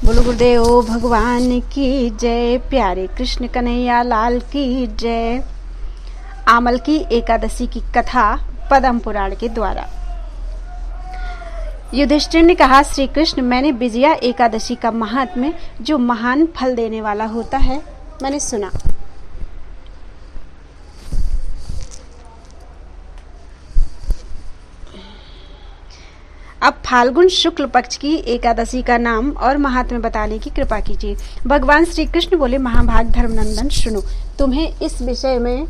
बोलो गुरुदेव भगवान की जय। प्यारे कृष्ण कन्हैया लाल की जय। आमल की एकादशी की कथा पद्म पुराण के द्वारा। युधिष्ठिर ने कहा, श्री कृष्ण, मैंने विजया एकादशी का महात्म्य जो महान फल देने वाला होता है मैंने सुना। अब फाल्गुन शुक्ल पक्ष की एकादशी का नाम और महात्म्य बताने की कृपा कीजिए। भगवान श्री कृष्ण बोले, महाभाग धर्मनंदन, सुनो, तुम्हें इस विषय में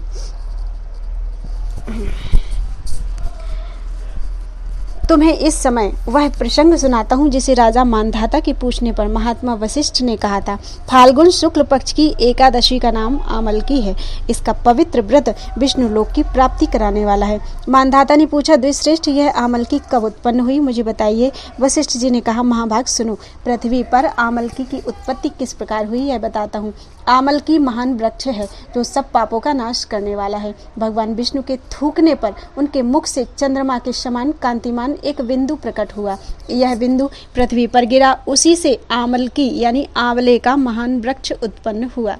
तुम्हें इस समय वह प्रसंग सुनाता हूँ जिसे राजा मानधाता के पूछने पर महात्मा वशिष्ठ ने कहा था। फाल्गुन शुक्ल पक्ष की एकादशी का नाम आमलकी है। इसका पवित्र व्रत विष्णु लोक की प्राप्ति कराने वाला है। मानधाता ने पूछा, द्विश्रेष्ठ, यह आमलकी कब उत्पन्न हुई, मुझे बताइए। वशिष्ठ जी ने कहा, महाभाग सुनो, पृथ्वी पर आमलकी की उत्पत्ति किस प्रकार हुई यह बताता हूँ। आमलकी महान वृक्ष है जो सब पापों का नाश करने वाला है। भगवान विष्णु के थूकने पर उनके मुख से चंद्रमा के समान कांतिमान एक बिंदु प्रकट हुआ। यह बिंदु पृथ्वी पर गिरा। उसी से आमलकी यानी आंवले का महान वृक्ष उत्पन्न हुआ।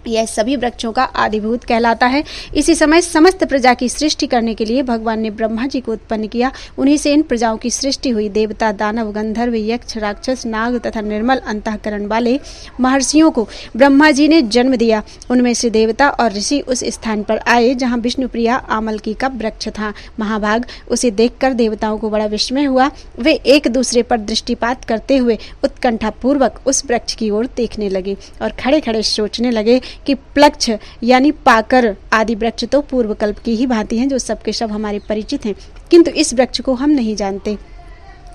यह सभी वृक्षों का आदिभूत कहलाता है। इसी समय समस्त प्रजा की सृष्टि करने के लिए भगवान ने ब्रह्मा जी को उत्पन्न किया। उन्हीं से इन प्रजाओं की सृष्टि हुई। देवता, दानव, गंधर्व, यक्ष, राक्षस, नाग तथा निर्मल अंतःकरण वाले महर्षियों को ब्रह्मा जी ने जन्म दिया। उनमें से देवता और ऋषि उस स्थान पर आए जहाँ विष्णुप्रिया आमलकी का वृक्ष था। महाभाग, उसे देखकर देवताओं को बड़ा विस्मय हुआ। वे एक दूसरे पर दृष्टिपात करते हुए उत्कंठा पूर्वक उस वृक्ष की ओर देखने लगे और खड़े खड़े सोचने लगे कि प्लक्ष यानी पाकर आदि वृक्ष तो पूर्व कल्प की ही भांति हैं, जो सबके सब हमारे परिचित हैं, किंतु इस वृक्ष को हम नहीं जानते।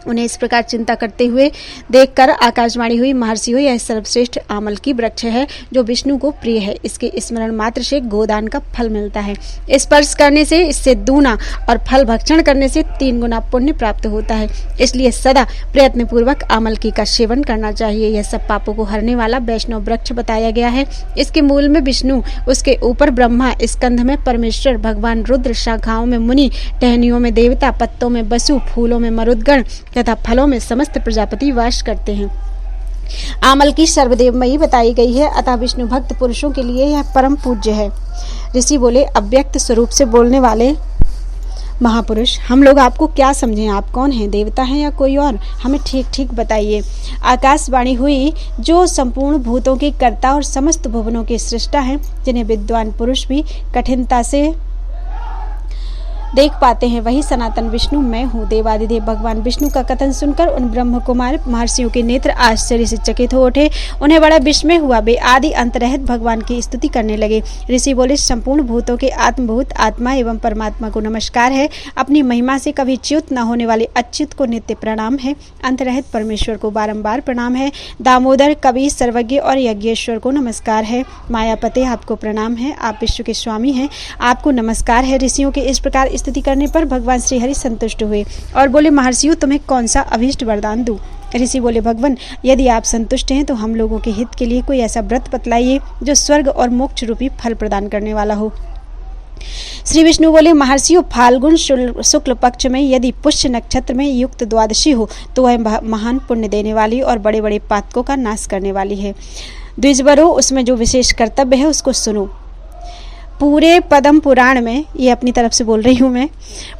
उन्हें इस प्रकार चिंता करते हुए देखकर आकाशवाणी हुई, महर्षि हो, यह सर्वश्रेष्ठ आमलकी वृक्ष है जो विष्णु को प्रिय है। इसके स्मरण मात्र से गोदान का फल मिलता है। स्पर्श करने से इससे दूना और फल भक्षण करने से 3 गुना पुण्य प्राप्त होता है। इसलिए सदा प्रयत्न पूर्वक आमलकी का सेवन करना चाहिए। यह सब पापों को हरने वाला वैष्णव वृक्ष बताया गया है। इसके मूल में विष्णु, उसके ऊपर ब्रह्मा, स्कंध में परमेश्वर, भगवान रुद्र, शाखाओं में मुनि, टहनियों में देवता, पत्तों में वसु, फूलों में मरुदगण तथा फलों में समस्त प्रजापति वास करते हैं। आमलकी सर्वदेवमयी बताई गई है, अतः विष्णु भक्त पुरुषों के लिए यह परम पूज्य है। ऋषि बोले, अव्यक्त स्वरूप से बोलने वाले महापुरुष, हम लोग आपको क्या समझें? आप कौन हैं, देवता हैं या कोई और? हमें ठीक ठीक बताइए। आकाशवाणी हुई, जो संपूर्ण भूतों के कर्ता और समस्त भुवनों के सृष्टा हैं, जिन्हें विद्वान पुरुष भी कठिनता से देख पाते हैं, वही सनातन विष्णु मैं हूँ। देवादिदेव भगवान विष्णु का कथन सुनकर उन ब्रह्म कुमार महर्षियों के नेत्र आश्चर्य से चकित हो उठे। उन्हें बड़ा विस्मय हुआ। वे आदि अंतरहित भगवान की स्तुति करने लगे। ऋषि बोले, संपूर्ण भूतों के आत्मभूत आत्मा एवं परमात्मा को नमस्कार है। अपनी महिमा से कभी च्युत न होने वाले अच्युत को नित्य प्रणाम है। अंतरहित परमेश्वर को बारंबार प्रणाम है। दामोदर, कवि, सर्वज्ञ और यज्ञेश्वर को नमस्कार है। मायापते, आपको प्रणाम है। आप विश्व के स्वामी हैं, आपको नमस्कार है। ऋषियों के इस प्रकार स्तुति करने पर भगवान श्री हरि संतुष्ट हुए और बोले, महर्षियों, तुम्हें कौन सा अभीष्ट वरदान दूं? ऋषि बोले, भगवान, यदि आप संतुष्ट हैं तो हम लोगों के हित के लिए कोई ऐसा व्रत बतलाइए जो स्वर्ग और मोक्ष रूपी फल प्रदान करने वाला हो। श्री विष्णु बोले, महर्षियों, फाल्गुन शुक्ल पक्ष में यदि पुष्य नक्षत्र में युक्त द्वादशी हो तो वह महान पुण्य देने वाली और बड़े बड़े पातकों का नाश करने वाली है। द्विजवरों, उसमें जो विशेष कर्तव्य है उसको सुनो। पूरे पद्म पुराण में, ये अपनी तरफ से बोल रही हूँ मैं,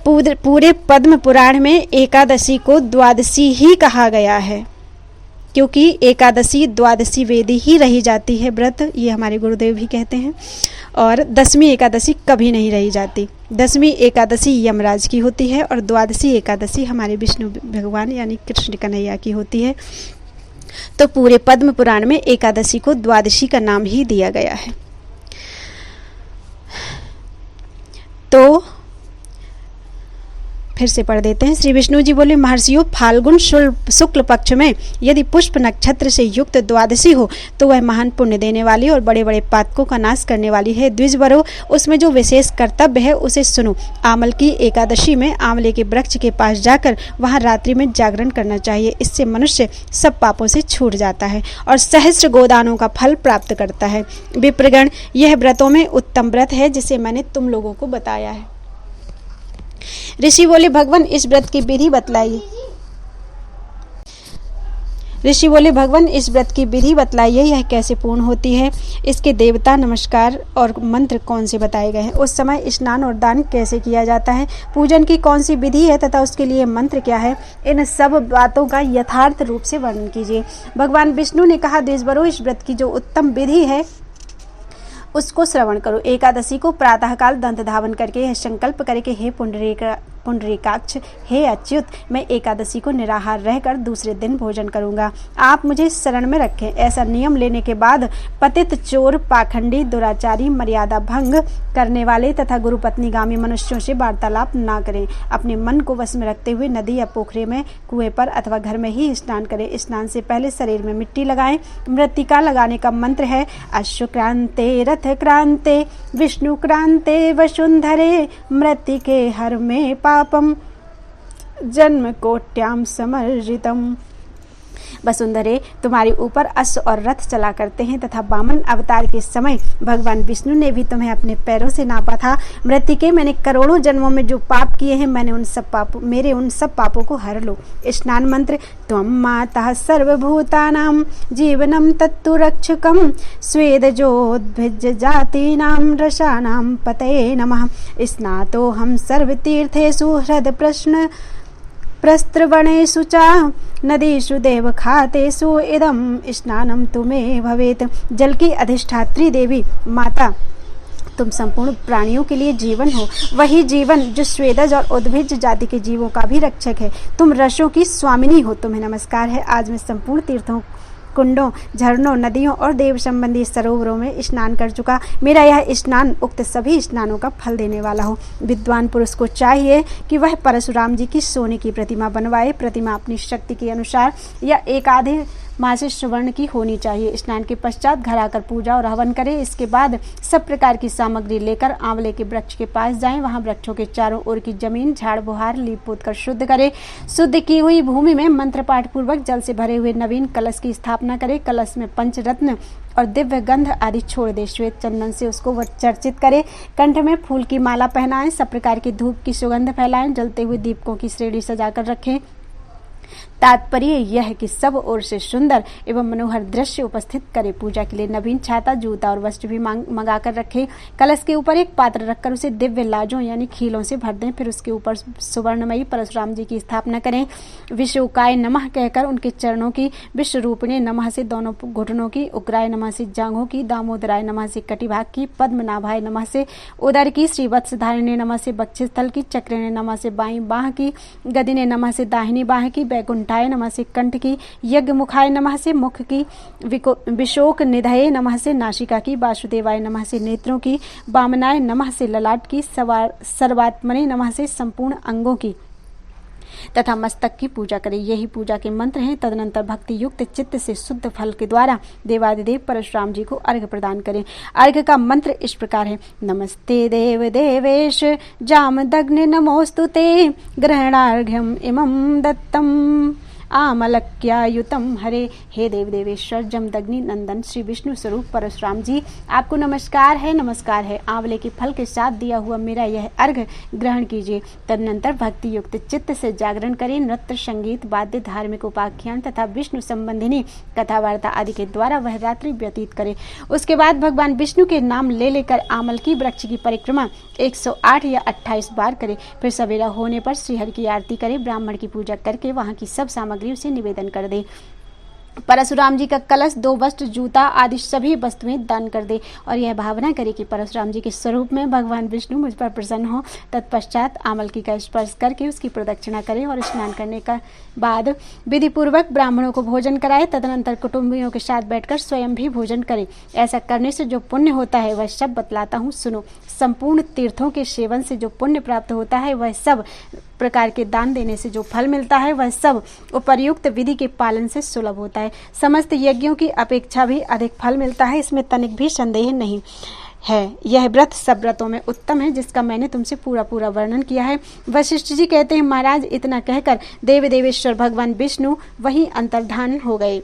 पूरे पद्म पुराण में एकादशी को द्वादशी ही कहा गया है, क्योंकि एकादशी द्वादशी वेदी ही रही जाती है व्रत, ये हमारे गुरुदेव भी कहते हैं। और 10वीं एकादशी कभी नहीं रही जाती। 10वीं एकादशी यमराज की होती है और द्वादशी एकादशी हमारे विष्णु भगवान यानी कृष्ण कन्हैया की होती है। तो पूरे पद्म पुराण में एकादशी को द्वादशी का नाम ही दिया गया है। तो फिर से पढ़ देते हैं। श्री विष्णु जी बोले, महर्षियों, फाल्गुन शुक्ल पक्ष में यदि पुष्प नक्षत्र से युक्त द्वादशी हो तो वह महान पुण्य देने वाली और बड़े बड़े पातकों का नाश करने वाली है। द्विजवरों, उसमें जो विशेष कर्तव्य है उसे सुनो। आमल की एकादशी में आंवले के वृक्ष के पास जाकर वहां रात्रि में जागरण करना चाहिए। इससे मनुष्य सब पापों से छूट जाता है और सहस्त्र गोदानों का फल प्राप्त करता है। विप्रगण, यह व्रतों में उत्तम व्रत है जिसे मैंने तुम लोगों को बताया है। ऋषि बोले, भगवान, इस व्रत की विधि बतलाइए। ऋषि बोले, भगवान इस व्रत की विधि बतलाइए, यह कैसे पूर्ण होती है, इसके देवता, नमस्कार और मंत्र कौन से बताए गए हैं, उस समय स्नान और दान कैसे किया जाता है, पूजन की कौन सी विधि है तथा उसके लिए मंत्र क्या है, इन सब बातों का यथार्थ रूप से वर्णन कीजिए। भगवान विष्णु ने कहा, देशवरों, इस व्रत की जो उत्तम विधि है उसको श्रवण करो। एकादशी को प्रातःकाल दंत धावन करके यह संकल्प करे कि हे पुंडरीकाक्ष, हे अच्युत, मैं एकादशी को निराहार रहकर दूसरे दिन भोजन करूंगा, आप मुझे शरण में रखें। ऐसा नियम लेने के बाद पतित, चोर, पाखंडी, दुराचारी, मर्यादा भंग करने वाले तथा गुरुपत्नीगामी मनुष्यों से वार्तालाप ना करें। अपने मन को वश में रखते हुए नदी या पोखरे में, कुएं पर अथवा घर में ही स्नान करें। स्नान से पहले शरीर में मिट्टी लगाएं। मृत्तिका लगाने का मंत्र है, अश्वक्रांते रथ क्रांते विष्णु क्रांते वसुंधरे मृत्तिके हर में पापम जन्म कोट्याम समर्जितम। वसुंधरे, तुम्हारे ऊपर अश्व और रथ चला करते हैं तथा वामन अवतार के समय भगवान विष्णु ने भी तुम्हें अपने पैरों से नापा था। मृत्तिके, मैंने करोड़ों जन्मों में जो पाप किए हैं, मेरे उन सब पापों को हर लो। स्नान मंत्र, त्वं माता सर्वभूतानां जीवनम तत्तु रक्षकम स्वेदजोद्भिज जातीनां रसानां पतये नमः। स्नातो हम सर्वतीर्थेषु हृद प्रस्त्रवणेषु च नदीषु देव खातेषु इदं स्नानम तुम्हें भवेत। जल की अधिष्ठात्री देवी माता, तुम संपूर्ण प्राणियों के लिए जीवन हो, वही जीवन जो स्वेदज और उद्भिज जाति के जीवों का भी रक्षक है। तुम रसों की स्वामिनी हो, तुम्हें नमस्कार है। आज मैं संपूर्ण तीर्थों, कुंडों, झरनों, नदियों और देव संबंधी सरोवरों में स्नान कर चुका। मेरा यह स्नान उक्त सभी स्नानों का फल देने वाला हो। विद्वान पुरुष को चाहिए कि वह परशुराम जी की सोने की प्रतिमा बनवाए। प्रतिमा अपनी शक्ति के अनुसार या एक आधे मासिक स्वर्ण की होनी चाहिए। स्नान के पश्चात घर आकर पूजा और हवन करें। इसके बाद सब प्रकार की सामग्री लेकर आंवले के वृक्ष के पास जाएं। वहां वृक्षों के चारों ओर की जमीन झाड़ बुहार लीप पोत कर शुद्ध करें। शुद्ध की हुई भूमि में मंत्र पाठ पूर्वक जल से भरे हुए नवीन कलश की स्थापना करें। कलश में पंचरत्न और दिव्य गंध आदि छोड़ दे। श्वेत चंदन से उसको चर्चित करे। कंठ में फूल की माला पहनाएं। सब प्रकार की धूप की सुगंध फैलाएं। जलते हुए दीपकों की श्रेणी सजाकर रखें। तात्पर्य यह कि सब ओर से सुंदर एवं मनोहर दृश्य उपस्थित करे। पूजा के लिए नवीन छाता, जूता और वस्त्र भी मंगा कर रखें। कलश के ऊपर एक पात्र रखकर उसे दिव्य लाजों यानी खीलों से भर दें। फिर उसके ऊपर सुवर्णमयी परशुराम जी की स्थापना करें। विश्वकाय नमः कहकर उनके चरणों की, विश्वरूपिणे नमः से दोनों घुटनों की, उग्राय नमः से जांघों की, दामोदराय नमः से कटिभाग की, पद्मनाभाय नमः से उदर की, श्रीवत्सधारिणे नमः से वक्षस्थल की, चक्रिणे नमः से बाईं बाह की, गदिने नमः से दाहिनी बाह की, बैकुंठाय नमः से कंठ की, यज्ञ मुखाय नमः से मुख की, विशोक निधये नमः से नासिका की, वासुदेवाय नमः से नेत्रों की, वामनाय नमः से ललाट की, सर्वात्मने नमः से संपूर्ण अंगों की तथा मस्तक की पूजा करें। यही पूजा के मंत्र हैं। तदनंतर भक्ति युक्त चित्त से शुद्ध फल के द्वारा देवादिदेव परशुराम जी को अर्घ्य प्रदान करें। अर्घ्य का मंत्र इस प्रकार है, नमस्ते देव देवेश जामदग्नि नमोस्तुते ग्रहणार्घ्यम इमं दत्तम आमलक्यायुतम हरे। हे देव देवेश्वर जमदग्नि नंदन श्री विष्णु स्वरूप परशुराम जी, आपको नमस्कार है, नमस्कार है। आंवले के फल के साथ दिया हुआ मेरा यह अर्घ्य ग्रहण कीजिए। तदनंतर भक्ति युक्त चित्त से जागरण करें। नृत्य, संगीत, वाद्य, धार्मिक उपाख्यान तथा विष्णु संबंधिनी कथा वार्ता आदि के द्वारा वह रात्रि व्यतीत करे। उसके बाद भगवान विष्णु के नाम ले लेकर आमल की वृक्ष की परिक्रमा 108 या 28 बार करे। फिर सवेरा होने पर श्रीहरि की आरती करे। ब्राह्मण की पूजा करके वहां की सब सामग्री उसे निवेदन कर दे। परशुराम जी का कलश, 2 वस्त्र, जूता आदि सभी वस्तुएं दान कर दे और यह भावना करे कि परशुराम जी के स्वरूप में भगवान विष्णु मुझ पर प्रसन्न हो। तत्पश्चात आमलकी का स्पर्श करके उसकी प्रदक्षिणा करे और स्नान करने का बाद विधि पूर्वक ब्राह्मणों को भोजन कराए। तदनंतर कुटुंबियों के साथ बैठकर स्वयं भी भोजन करे। ऐसा करने से जो पुण्य होता है वह सब बतलाता हूँ, सुनो। संपूर्ण तीर्थों के सेवन से जो पुण्य प्राप्त होता है, वह सब प्रकार के दान देने से जो फल मिलता है, वह सब उपर्युक्त विधि के पालन से सुलभ होता है। समस्त यज्ञों की अपेक्षा भी अधिक फल मिलता है, इसमें तनिक भी संदेह नहीं है। यह व्रत सब व्रतों में उत्तम है, जिसका मैंने तुमसे पूरा वर्णन किया है। वशिष्ठ जी कहते हैं, महाराज, इतना कहकर देव देवेश्वर भगवान विष्णु वहीं अंतर्धान हो गए।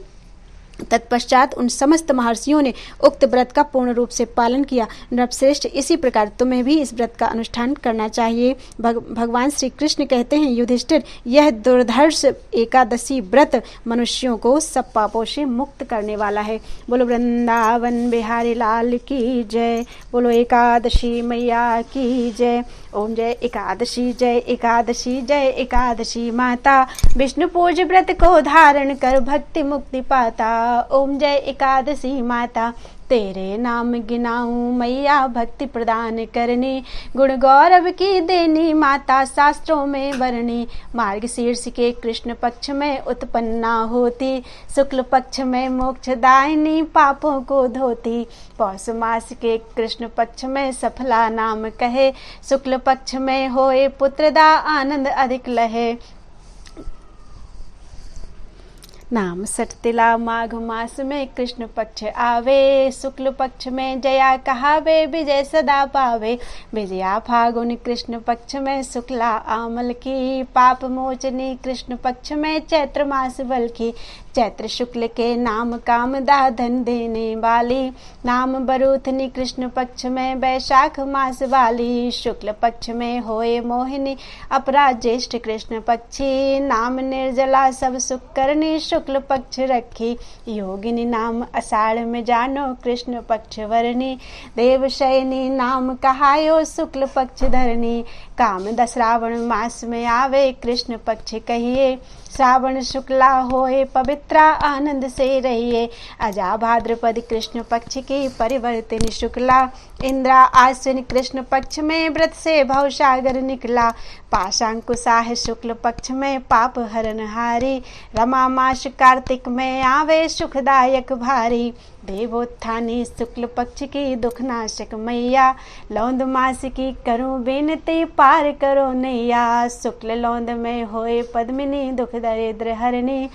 तत्पश्चात उन समस्त महर्षियों ने उक्त व्रत का पूर्ण रूप से पालन किया। नृपश्रेष्ठ, इसी प्रकार तुम्हें भी इस व्रत का अनुष्ठान करना चाहिए। भगवान श्री कृष्ण कहते हैं, युधिष्ठिर, यह दुर्धर्ष एकादशी व्रत मनुष्यों को सब पापों से मुक्त करने वाला है। बोलो वृंदावन बिहारी लाल की जय। बोलो एकादशी मैया की जय। ओम जय एकादशी, जय एकादशी, जय एकादशी माता। विष्णु पूज व्रत को धारण कर भक्ति मुक्ति पाता। ओम जय एकादशी माता, तेरे नाम गिनाऊं मैया भक्ति प्रदान करनी। गुण गौरव की देनी माता, शास्त्रों में वर्णी। मार्गशीर्ष के कृष्ण पक्ष में उत्पन्ना होती, शुक्ल पक्ष में मोक्षदायिनी पापों को धोती। पौष मास के कृष्ण पक्ष में सफला नाम कहे, शुक्ल पक्ष में होए पुत्रदा आनंद अधिक लहे। नाम सटतिला माघ मास में कृष्ण पक्ष आवे, शुक्ल पक्ष में जया कहावे, विजय सदा पावे। विजया फागुन कृष्ण पक्ष में शुक्ला आमल की, पाप मोचनी कृष्ण पक्ष में चैत्र मास बल की। चैत्र शुक्ल के नाम कामदा धन देने वाली, नाम बरूथनी कृष्ण पक्ष में वैशाख मास वाली। शुक्ल पक्ष में होए मोहिनी अपराध ज्येष्ठ कृष्ण पक्षी, नाम निर्जला सब सुख करनी शुक्ल पक्ष रखी। योगिनी नाम आषाढ़ में जानो कृष्ण पक्ष वरनी, देवशयनी नाम कहायो शुक्ल पक्ष धरनी। काम श्रावण मास में आवे कृष्ण पक्ष कहिए, श्रावण शुक्ला होए पवित्रा आनंद से रहिए। अजा भाद्रपद कृष्ण पक्ष की परिवर्तिनी शुक्ला, इंद्रा आश्विन कृष्ण पक्ष में व्रत से भवसागर निकला। पाशांकुशा है शुक्ल पक्ष में पाप हरणहारी, रमा मास कार्तिक में आवे सुखदायक भारी। देवोत्थानी शुक्ल पक्ष की दुखनाशक मैया, लौंद मास की करूं बेनती पार करो नैया। शुक्ल लौंद में होए पद्मिनी दुख दरिद्र हरणी,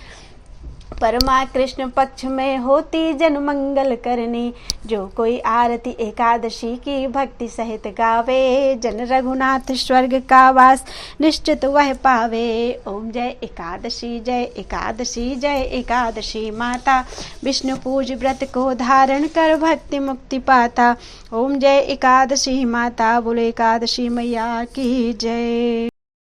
परमा कृष्ण पक्ष में होती जन मंगल करनी। जो कोई आरती एकादशी की भक्ति सहित गावे, जन रघुनाथ स्वर्ग का वास निश्चित वह पावे। ओम जय एकादशी, जय एकादशी, जय एकादशी माता। विष्णु पूज व्रत को धारण कर भक्ति मुक्ति पाता। ओम जय एकादशी माता। बोलो एकादशी मैया की जय।